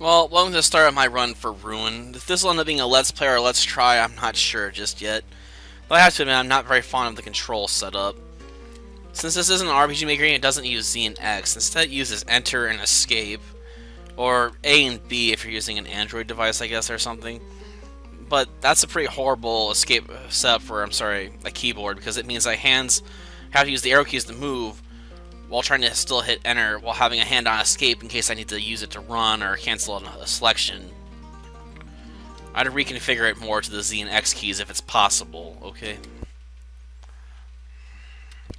Well, welcome to the start of my run for Ruin. If this will end up being a Let's Play or a Let's Try, I'm not sure just yet. But I have to admit, I'm not very fond of the control setup. Since this isn't an RPG Maker game, it doesn't use Z and X. Instead, it uses Enter and Escape. Or A and B if you're using an Android device, I guess, or something. But that's a pretty horrible escape setup for, a keyboard, because it means my hands have to use the arrow keys to move, while trying to still hit enter while having a hand on escape in case I need to use it to run or cancel a selection. I'd reconfigure it more to the Z and X keys if it's possible, okay?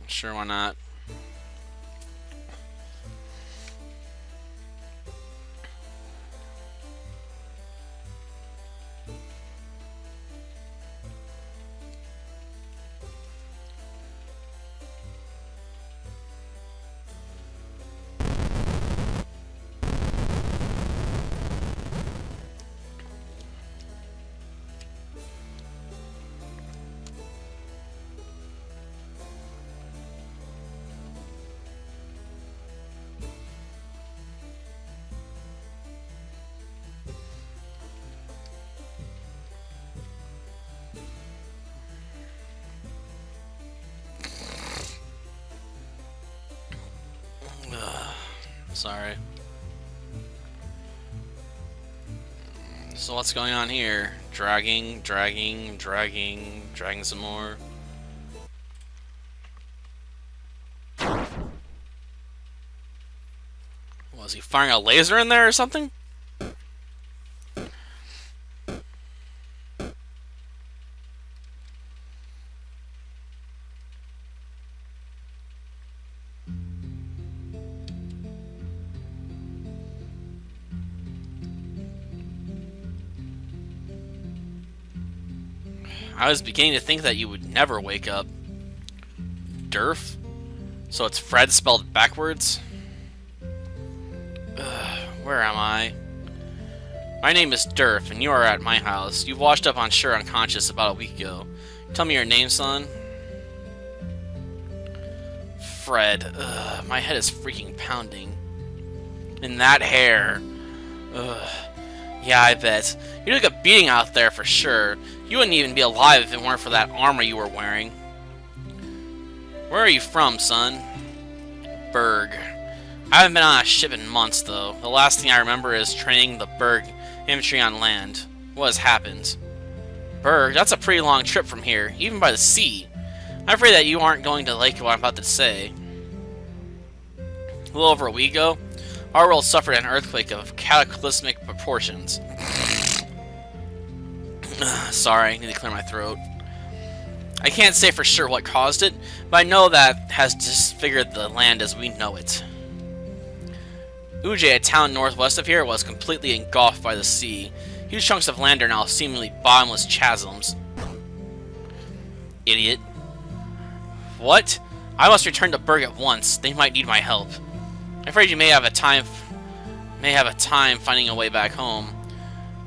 Sure, why not? Sorry. So what's going on here? Dragging some more. Was he firing a laser in there or something? I was beginning to think that you would never wake up. Durf? So it's Fred spelled backwards? Where am I? My name is Durf, and you are at my house. You washed up on Sure unconscious about a week ago. Tell me your name, son. Fred. My head is freaking pounding. And that hair. Yeah, I bet. You took a beating out there for sure. You wouldn't even be alive if it weren't for that armor you were wearing. Where are you from, son? Berg. I haven't been on a ship in months, though. The last thing I remember is training the Berg infantry on land. What has happened? Berg? That's a pretty long trip from here, even by the sea. I'm afraid that you aren't going to like what I'm about to say. A little over a week ago, our world suffered an earthquake of cataclysmic proportions. Sorry, I need to clear my throat. I can't say for sure what caused it, but I know that has disfigured the land as we know it. Uje, a town northwest of here, was completely engulfed by the sea. Huge chunks of land are now seemingly bottomless chasms. Idiot. What? I must return to Berg at once. They might need my help. I'm afraid you may have a time finding a way back home.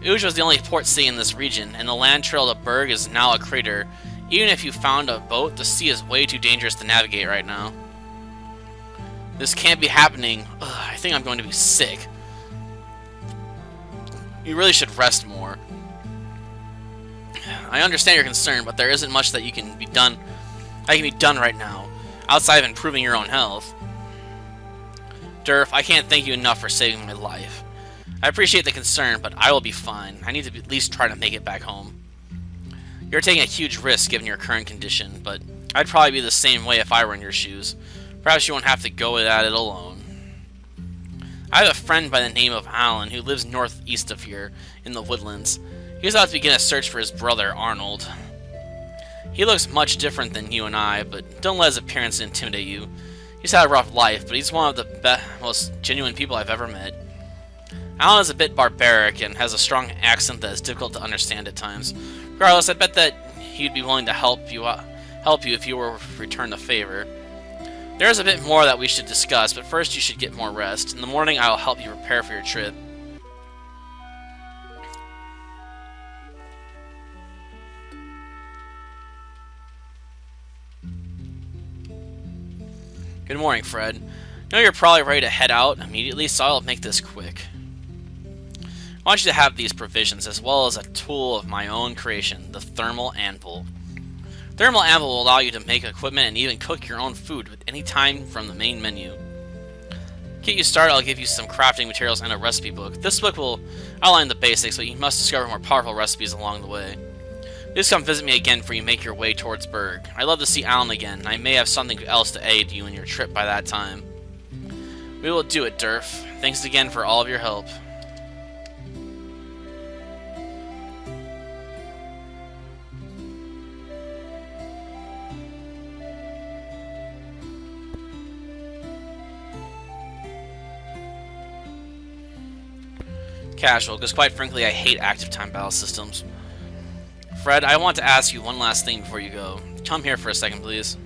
Uj was the only port city in this region, and the land trail to Berg is now a crater. Even if you found a boat, the sea is way too dangerous to navigate right now. This can't be happening. I think I'm going to be sick. You really should rest more. I understand your concern, but there isn't much that can be done right now, outside of improving your own health. Durf, I can't thank you enough for saving my life. I appreciate the concern, but I will be fine. I need to at least try to make it back home. You're taking a huge risk given your current condition, but I'd probably be the same way if I were in your shoes. Perhaps you won't have to go at it alone. I have a friend by the name of Alan who lives northeast of here, in the woodlands. He was about to begin a search for his brother, Arnold. He looks much different than you and I, but don't let his appearance intimidate you. He's had a rough life, but he's one of the most genuine people I've ever met. Alan is a bit barbaric and has a strong accent that is difficult to understand at times. Regardless, I bet that he'd be willing to help you if you were to return the favor. There is a bit more that we should discuss, but first you should get more rest. In the morning, I will help you prepare for your trip. Good morning, Fred. I know you're probably ready to head out immediately, so I'll make this quick. I want you to have these provisions, as well as a tool of my own creation, the thermal anvil. Thermal anvil will allow you to make equipment and even cook your own food at any time from the main menu. To get you started, I'll give you some crafting materials and a recipe book. This book will outline the basics, but you must discover more powerful recipes along the way. Please come visit me again before you make your way towards Berg. I'd love to see Alan again, and I may have something else to aid you in your trip by that time. We will do it, Durf. Thanks again for all of your help. Casual, because quite frankly I hate active time battle systems. Fred, I want to ask you one last thing before you go. Come here for a second, please.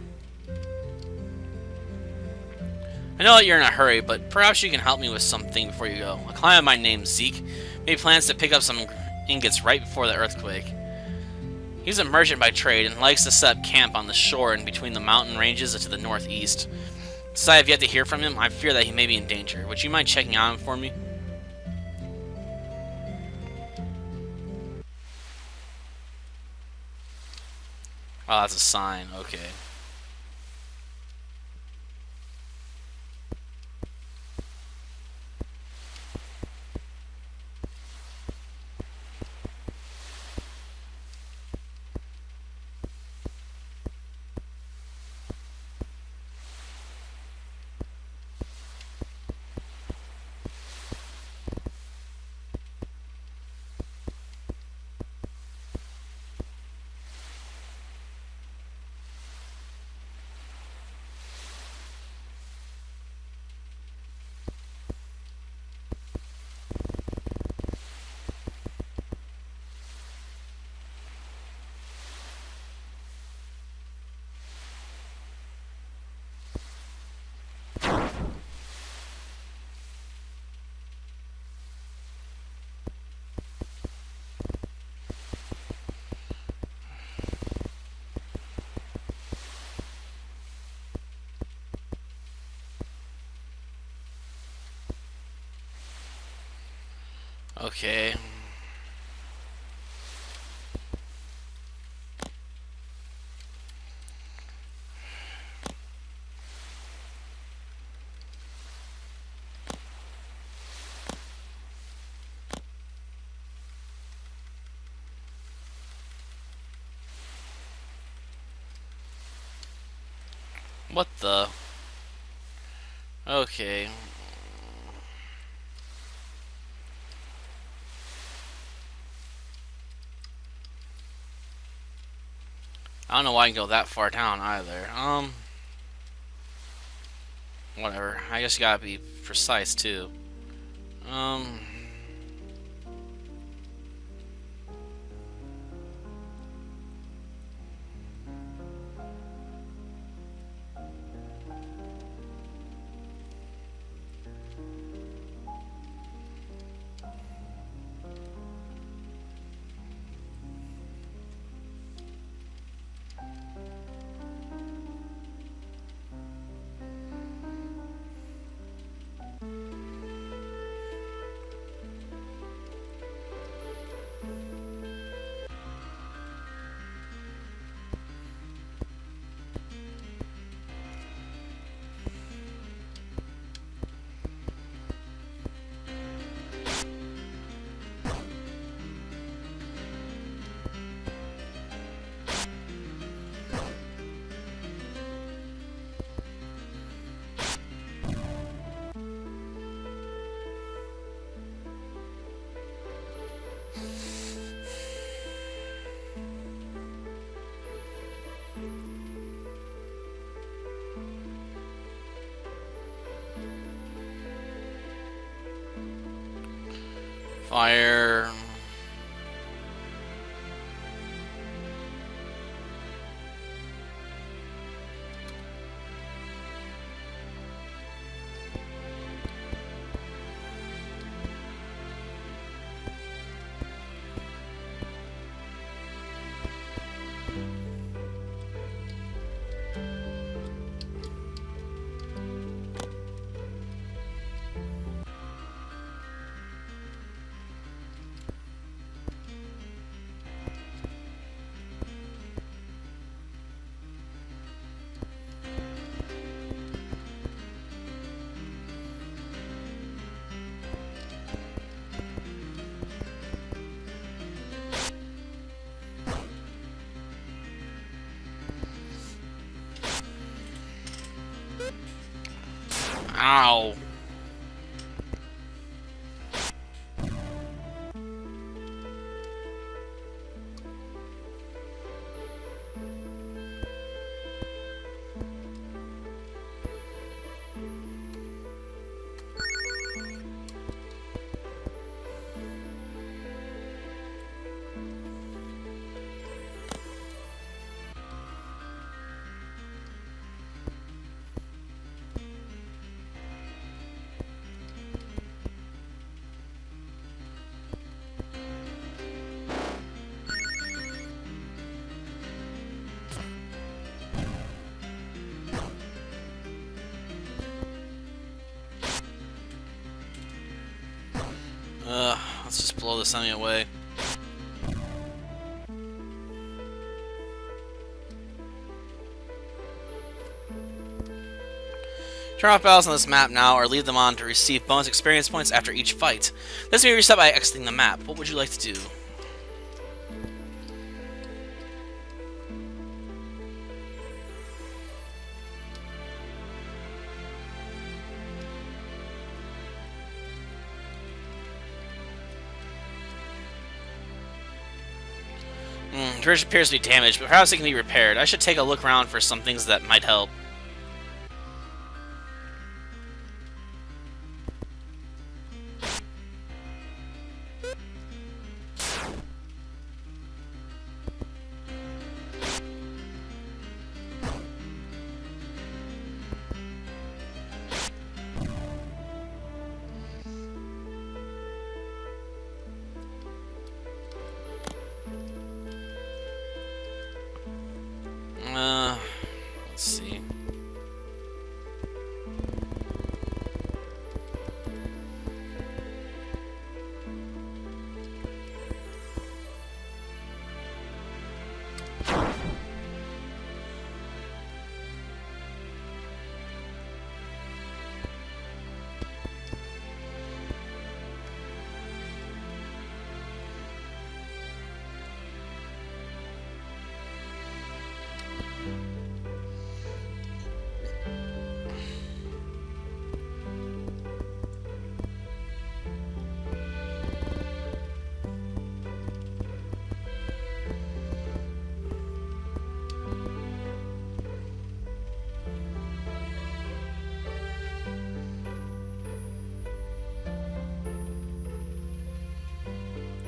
I know that you're in a hurry, but perhaps you can help me with something before you go. A client of mine named Zeke made plans to pick up some ingots right before the earthquake. He's a merchant by trade and likes to set up camp on the shore and between the mountain ranges to the northeast. Since I have yet to hear from him, I fear that he may be in danger. Would you mind checking on him for me? Oh, that's a sign. Okay. Okay. What the? Okay. I don't know why I can go that far down either. Whatever. I guess you gotta be precise too. Um. Fire. Ow. Let's just blow this enemy away. Turn off battles on this map now, or leave them on to receive bonus experience points after each fight. This may be reset by exiting the map. What would you like to do? The bridge appears to be damaged, but perhaps it can be repaired. I should take a look around for some things that might help. Let's see.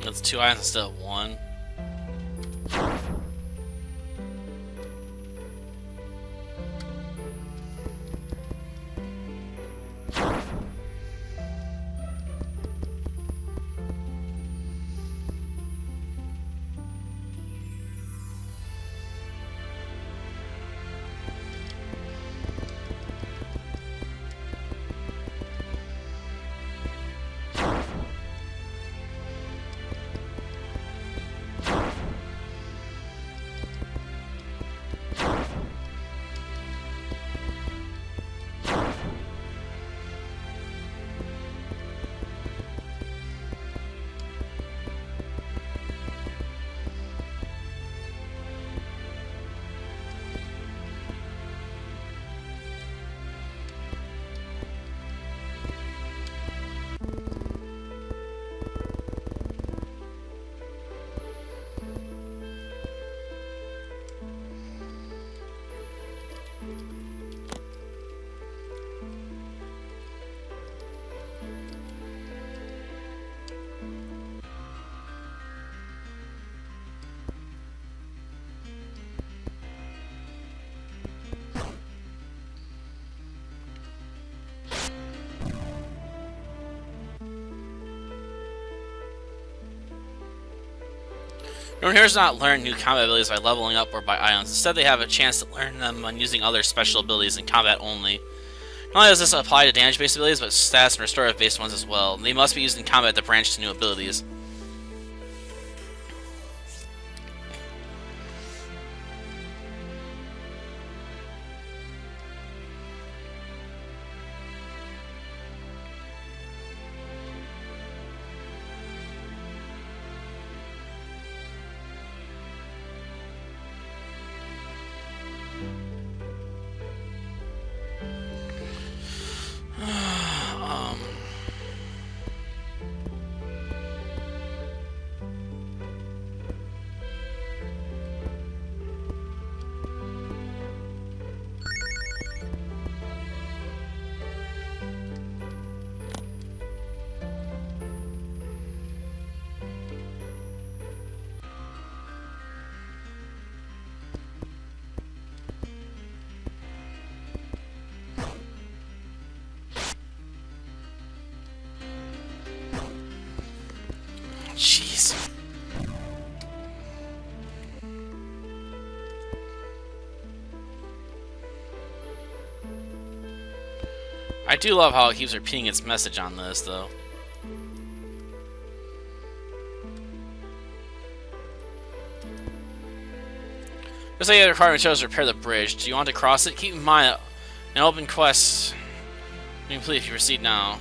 That's 2 items instead of 1. Everyone here does not learn new combat abilities by leveling up or by items. Instead, they have a chance to learn them when using other special abilities in combat only. Not only does this apply to damage-based abilities, but stats and restorative-based ones as well. They must be used in combat to branch to new abilities. Jeez. I do love how it keeps repeating its message on this, though. Just like the requirement shows to repair the bridge. Do you want to cross it? Keep in mind, an open quest. Complete if you proceed now.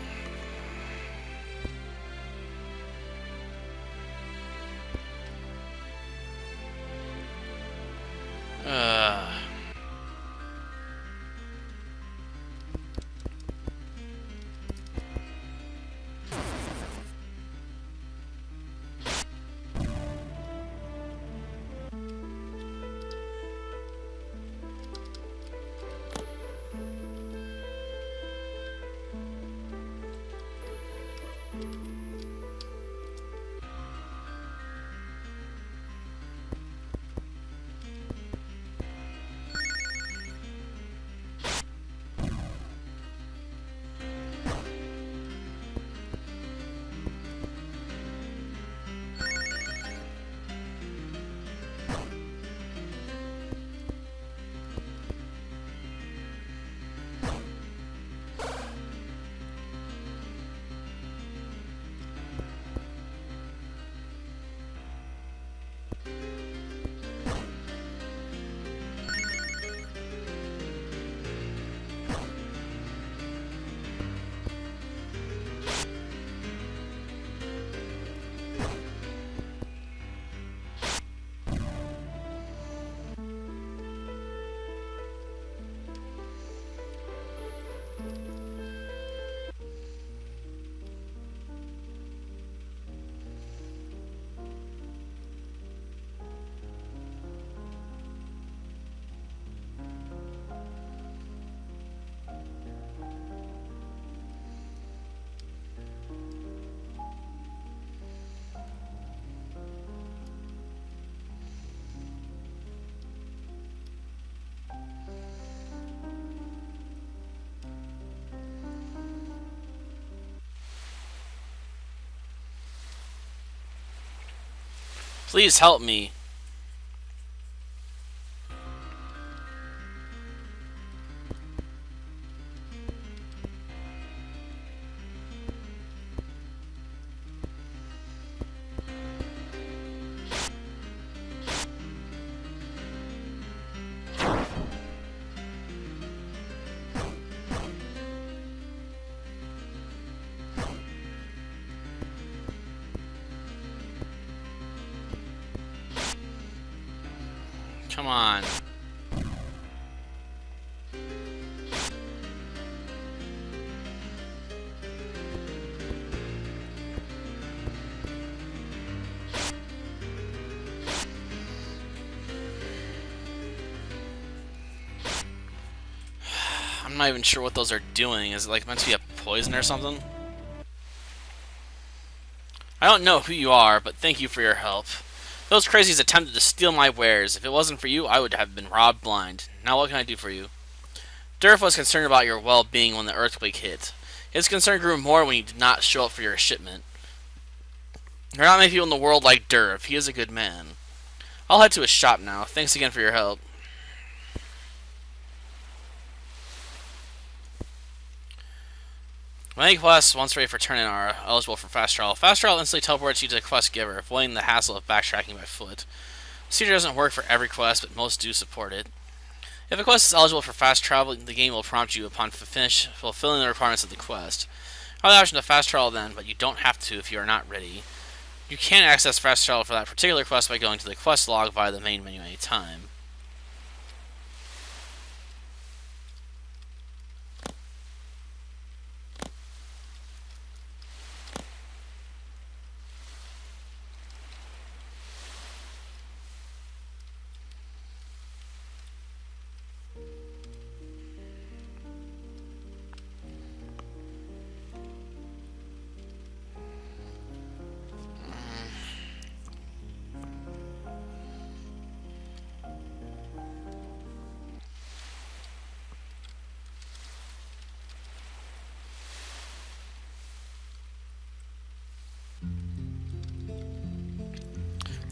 Please help me. Come on. I'm not even sure what those are doing. Is it like meant to be a poison or something? I don't know who you are, but thank you for your help. Those crazies attempted to steal my wares. If it wasn't for you, I would have been robbed blind. Now what can I do for you? Durf was concerned about your well-being when the earthquake hit. His concern grew more when you did not show up for your shipment. There are not many people in the world like Durf. He is a good man. I'll head to his shop now. Thanks again for your help. Many quests, once ready for turn-in, are eligible for fast travel. Fast travel instantly teleports you to the quest giver, avoiding the hassle of backtracking by foot. Procedure doesn't work for every quest, but most do support it. If a quest is eligible for fast travel, the game will prompt you upon finish fulfilling the requirements of the quest. You have the option to fast travel then, but you don't have to if you are not ready. You can access fast travel for that particular quest by going to the quest log via the main menu anytime.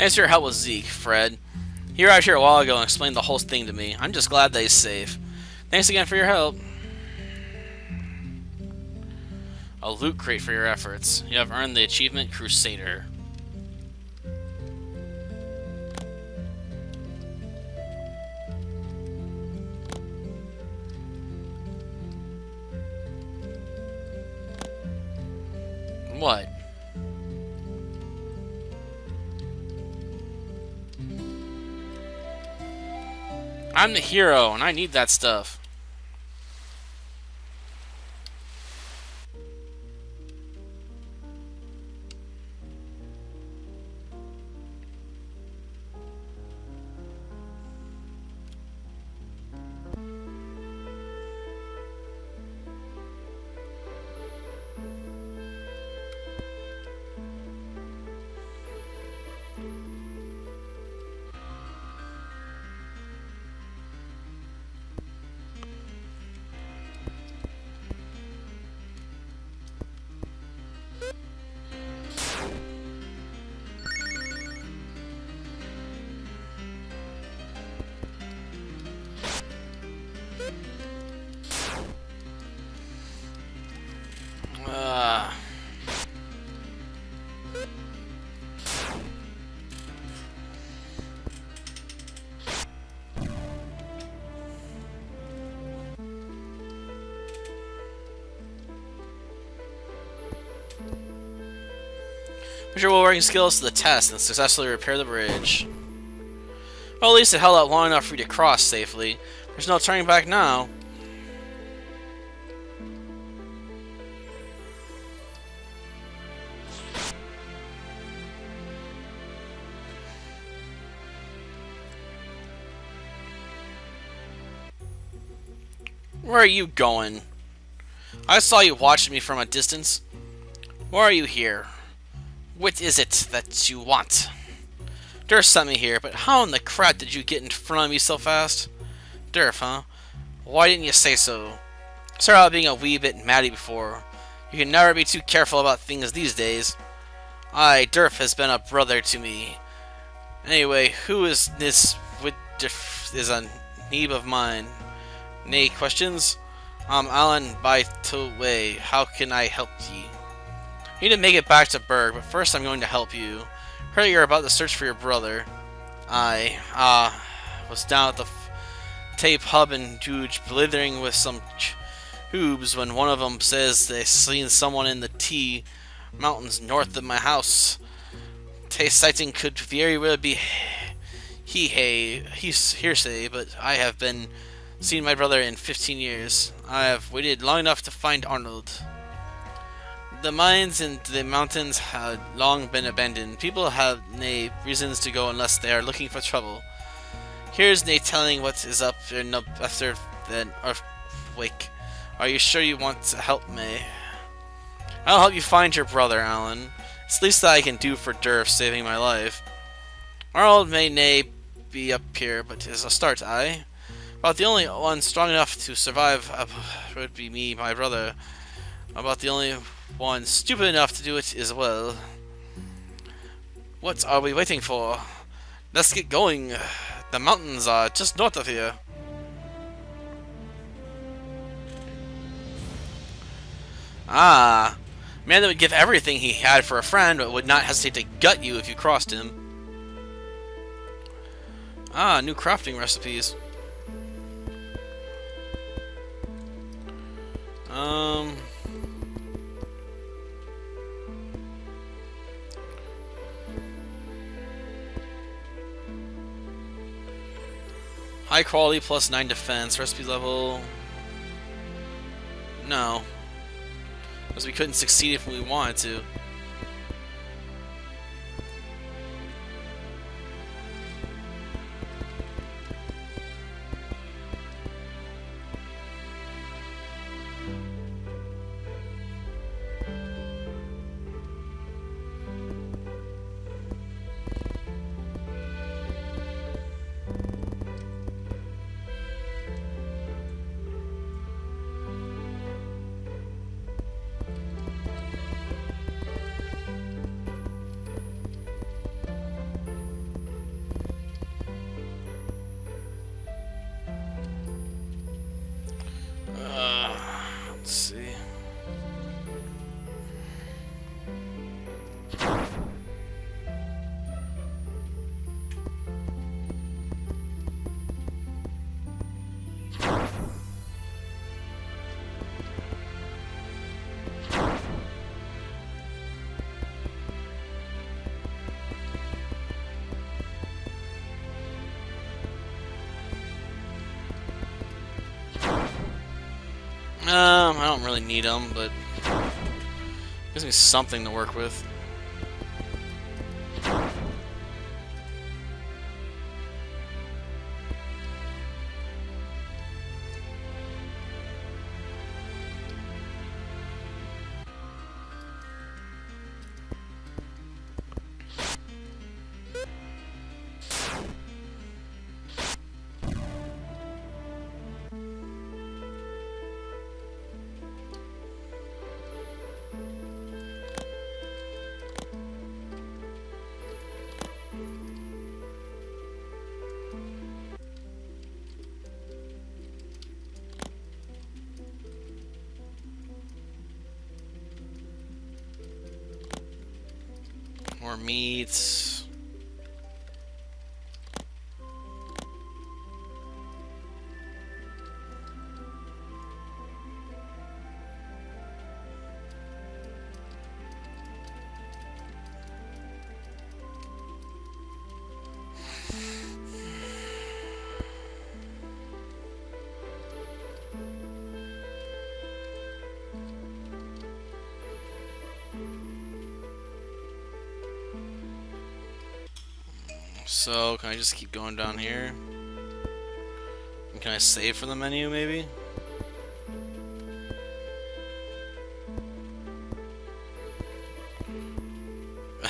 Thanks for your help with Zeke, Fred. He arrived here a while ago and explained the whole thing to me. I'm just glad that he's safe. Thanks again for your help. A loot crate for your efforts. You have earned the achievement Crusader. What? I'm the hero, and I need that stuff. Put your woodworking skills to the test and successfully repair the bridge. Well, at least it held out long enough for you to cross safely. There's no turning back now. Where are you going? I saw you watching me from a distance. Why are you here? What is it that you want? Durf sent me here, but how in the crap did you get in front of me so fast? Durf, huh? Why didn't you say so? Started out being a wee bit matty before. You can never be too careful about things these days. Durf has been a brother to me. Anyway, who is this with is a neeb of mine? Nay questions? Alan by the way, how can I help ye? You need to make it back to Berg, but first I'm going to help you. Heard you're about to search for your brother. I was down at the tape hub and Juge blithering with some hoobs when one of them says they seen someone in the T mountains north of my house. Tay sighting could very well be he's hearsay, but I have been seen my brother in 15 years. I have waited long enough to find Arnold. The mines in the mountains had long been abandoned. People have no reasons to go unless they are looking for trouble. Here's nae telling what is up after the earthquake. Are you sure you want to help me? I'll help you find your brother, Alan. It's the least that I can do for Durf saving my life. Arnold may nae be up here, but is a start, aye? About the only one strong enough to survive would be me, my brother. About the only one stupid enough to do it as well. What are we waiting for? Let's get going. The mountains are just north of here. Ah, man that would give everything he had for a friend, but would not hesitate to gut you if you crossed him. Ah, new crafting recipes. High quality plus 9 defense. Recipe level. No. Because we couldn't succeed if we wanted to. I don't really need them, but gives me something to work with. More meats. So, can I just keep going down here? And can I save from the menu, maybe?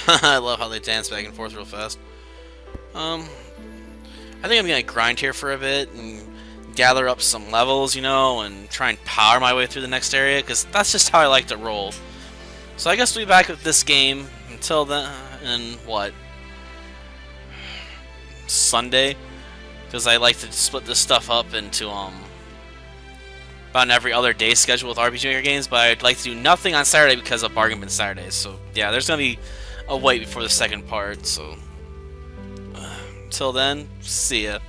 I love how they dance back and forth real fast. I think I'm gonna grind here for a bit and gather up some levels, you know, and try and power my way through the next area, because that's just how I like to roll. So I guess we'll be back with this game until then, and what? Sunday? Because I like to split this stuff up into, about an every other day schedule with RPG Maker games, but I'd like to do nothing on Saturday because of Bargain Bin Saturdays. So, yeah, there's gonna be a wait before the second part, so... Until then, see ya.